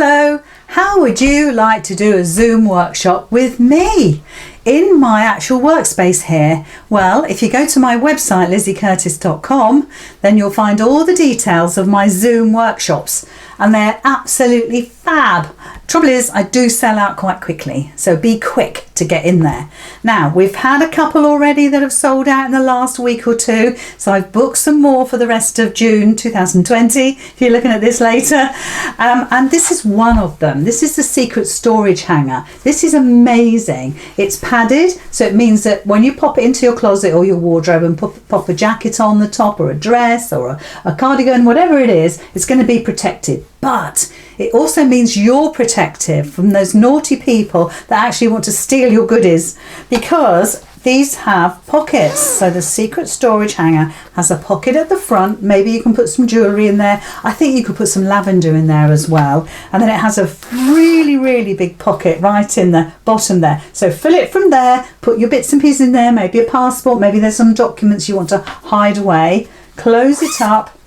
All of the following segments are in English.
Hello, how would you like to do a Zoom workshop with me in my actual workspace here? Well, if you go to my website lizzycurtis.com, then you'll find all the details of my Zoom workshops, and they're absolutely fab. Trouble is, I do sell out quite quickly, so be quick to get in there. Now, we've had a couple already that have sold out in the last week or two, so I've booked some more for the rest of June 2020, if you're looking at this later. And this is one of them. This is the secret storage hanger. This is amazing. It's padded, so it means that when you pop it into your closet or your wardrobe and pop a jacket on the top, or a dress or a cardigan, whatever it is, it's going to be protected. But it also means you're protected from those naughty people that actually want to steal your goodies, because these have pockets. So the secret storage hanger has a pocket at the front. Maybe you can put some jewellery in there. I think you could put some lavender in there as well. And then it has a really big pocket right in the bottom there. So fill it from there, put your bits and pieces in there, maybe a passport, maybe there's some documents you want to hide away. Close it up,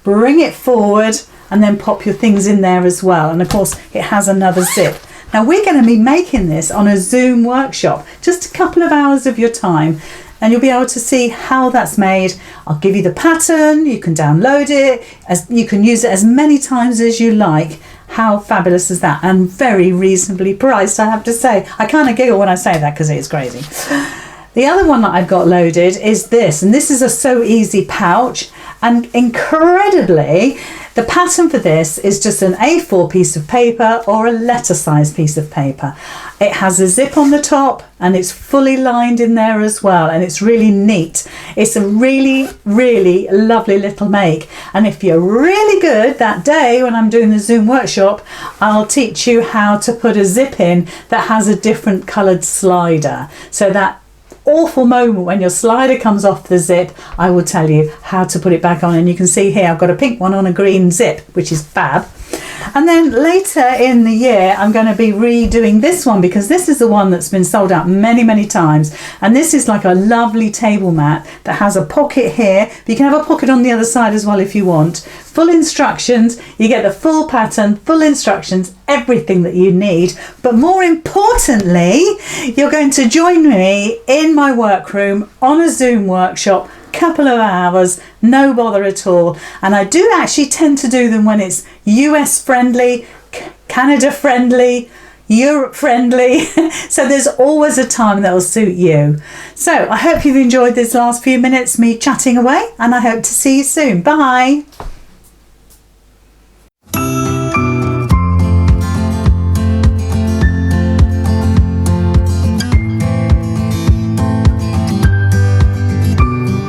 bring it forward, and then pop your things in there as well. And of course it has another zip. Now we're going to be making this on a Zoom workshop, just a couple of hours of your time, and you'll be able to see how that's made. I'll give you the pattern, you can download it, you can use it as many times as you like. How fabulous is that? And very reasonably priced, I have to say. I kind of giggle when I say that because it is crazy. The other one that I've got loaded is this, and this is a So Easy pouch, and incredibly, the pattern for this is just an A4 piece of paper or a letter size piece of paper. It has a zip on the top and it's fully lined in there as well, and it's really neat. It's a really lovely little make, and if you're really good that day when I'm doing the Zoom workshop, I'll teach you how to put a zip in that has a different coloured slider, so that awful moment when your slider comes off the zip, I will tell you how to put it back on. And you can see here I've got a pink one on a green zip, which is fab. And then later in the year I'm going to be redoing this one, because this is the one that's been sold out many times, and this is like a lovely table mat that has a pocket here, but you can have a pocket on the other side as well if you want. Full instructions, you get the full pattern, full instructions, everything that you need. But more importantly, you're going to join me in my workroom on a Zoom workshop, couple of hours, no bother at all. And I do actually tend to do them when it's US friendly, Canada friendly, Europe friendly. So there's always a time that will suit you. So I hope you've enjoyed this last few minutes, me chatting away, and I hope to see you soon. Bye.